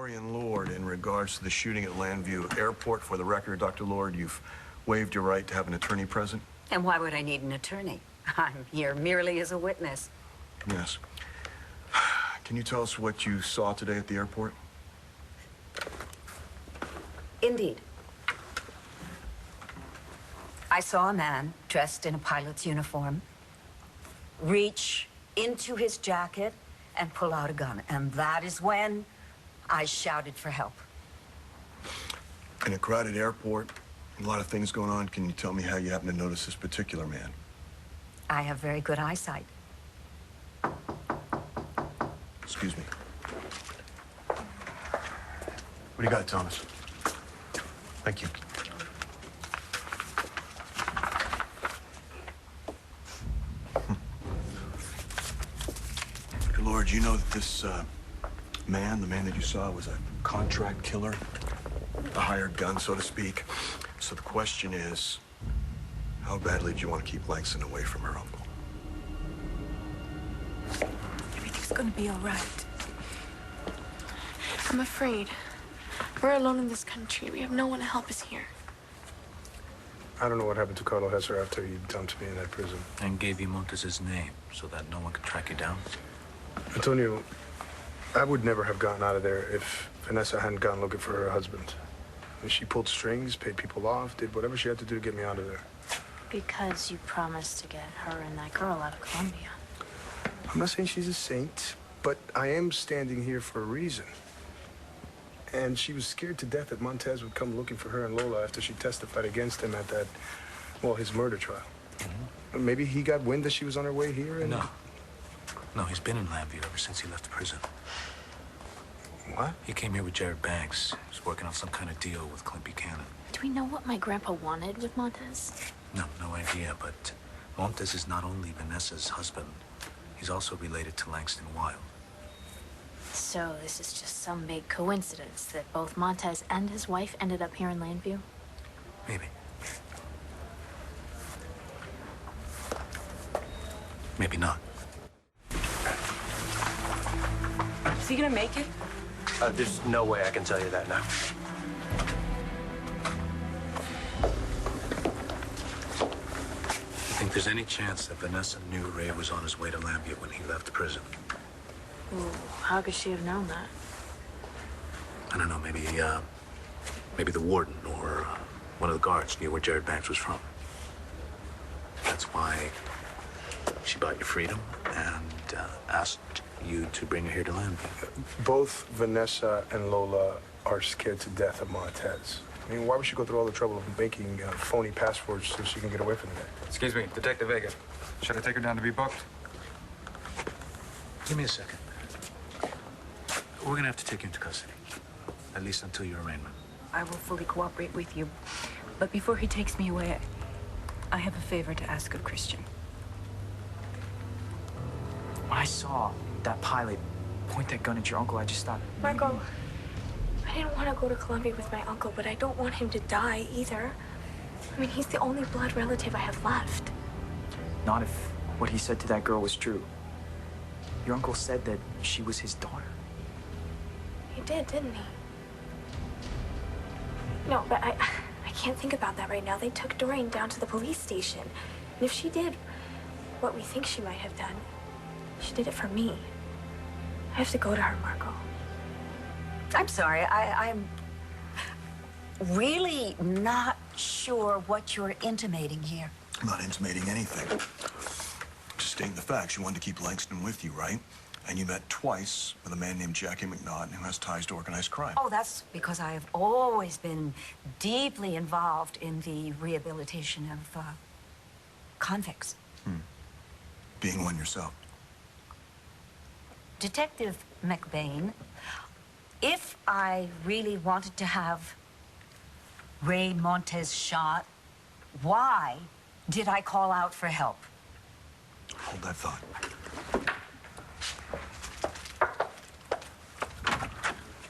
Dorian Lord in regards to the shooting at Landview Airport. For the record, Dr. Lord, you've waived your right to have an attorney present. And why would I need an attorney? I'm here merely as a witness. Yes. Can you tell us what you saw today at the airport? Indeed. I saw a man dressed in a pilot's uniform reach into his jacket and pull out a gun. And that is when I shouted for help. In a crowded airport, a lot of things going on. Can you tell me how you happen to notice this particular man? I have very good eyesight. Excuse me. What do you got, Thomas? Thank you. Dr. Lord, you know that this man, the man that you saw, was a contract killer, a hired gun, so to speak. So the question is, how badly do you want to keep Langston away from her uncle? Everything's gonna be all right. I'm afraid. We're alone in this country. We have no one to help us here. I don't know what happened to Carlo Hesser after he dumped me in that prison. And gave you Montez's name so that no one could track you down? Antonio, I would never have gotten out of there if Vanessa hadn't gone looking for her husband. And she pulled strings, paid people off, did whatever she had to do to get me out of there. Because you promised to get her and that girl out of Colombia. I'm not saying she's a saint, but I am standing here for a reason. And she was scared to death that Montez would come looking for her and Lola after she testified against him at that, well, his murder trial. Mm-hmm. Maybe he got wind that she was on her way here and... No, he's been in Landview ever since he left the prison. What? He came here with Jared Banks. He was working on some kind of deal with Clint Buchanan. Do we know what my grandpa wanted with Montez? No idea, but Montez is not only Vanessa's husband, he's also related to Langston Wild. So this is just some big coincidence that both Montez and his wife ended up here in Landview? Maybe. Maybe not. Is he gonna make it? There's no way I can tell you that now. You think there's any chance that Vanessa knew Ray was on his way to Landview when he left the prison? Ooh, how could she have known that? I don't know, maybe the warden or one of the guards knew where Jared Banks was from. That's why she bought your freedom and asked you to bring her here to Landview. Both Vanessa and Lola are scared to death of Montez. I mean, why would she go through all the trouble of making phony passports so she can get away from that? Excuse me, Detective Vega. Should I take her down to be booked? Give me a second. We're gonna have to take you into custody, at least until your arraignment. I will fully cooperate with you. But before he takes me away, I have a favor to ask of Christian. When I saw that pilot point that gun at your uncle, I just thought... Marco, I didn't want to go to Colombia with my uncle, but I don't want him to die either. I mean, he's the only blood relative I have left. Not if what he said to that girl was true. Your uncle said that she was his daughter. He did, didn't he? No, but I can't think about that right now. They took Dorian down to the police station. And if she did what we think she might have done, she did it for me. I have to go to her, Marco. I'm sorry, I'm really not sure what you're intimating here. I'm not intimating anything. Just stating the facts. You wanted to keep Langston with you, right? And you met twice with a man named Jackie McNaughton who has ties to organized crime. Oh, that's because I have always been deeply involved in the rehabilitation of convicts. Being one yourself. Detective McBain, if I really wanted to have Ray Montez shot, why did I call out for help? Hold that thought.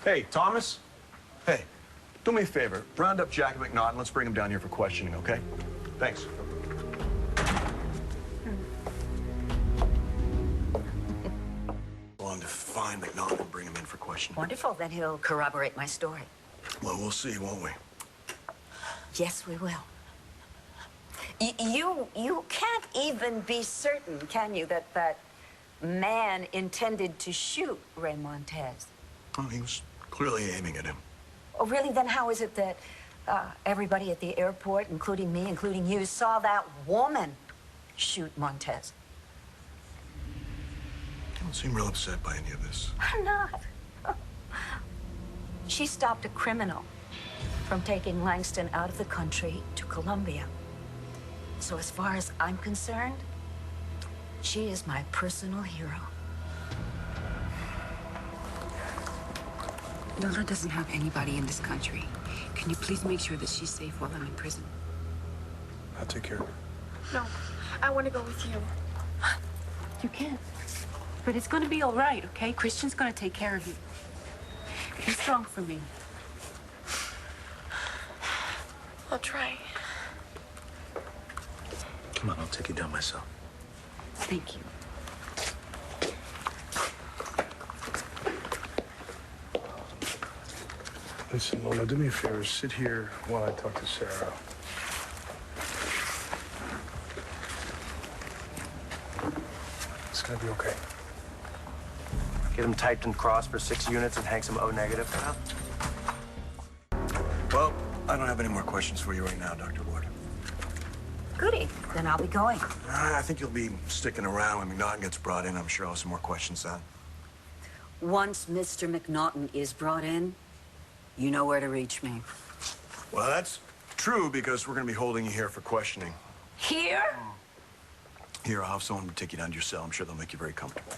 Hey, Thomas. Hey, do me a favor. Round up Jackie McNaughton. Let's bring him down here for questioning, okay? Thanks. Long to find McNaughton and bring him in for questioning. question. Wonderful, then he'll corroborate my story. Well, we'll see, won't we? Yes, we will. You can't even be certain, can you, that that man intended to shoot Ray Montez? Well, he was clearly aiming at him. Oh, really? Then how is it that everybody at the airport, including me, including you, saw that woman shoot Montez? You don't seem real upset by any of this. I'm not. She stopped a criminal from taking Langston out of the country to Colombia. So as far as I'm concerned, she is my personal hero. Lola doesn't have anybody in this country. Can you please make sure that she's safe while I'm in prison? I'll take care of her. No, I want to go with you. You can. But it's gonna be all right, okay? Christian's gonna take care of you. Be strong for me. I'll try. Come on, I'll take you down myself. Thank you. Listen, Lola, do me a favor. Sit here while I talk to Sarah. It's gonna be okay. Get him typed and crossed for 6 units and hang some O negative. Well, I don't have any more questions for you right now, Dr. Ward. Goody. Then I'll be going. I think you'll be sticking around when McNaughton gets brought in. I'm sure I'll have some more questions then. Once Mr. McNaughton is brought in, you know where to reach me. Well, that's true because we're going to be holding you here for questioning. Here? Here, I'll have someone take you down to your cell. I'm sure they'll make you very comfortable.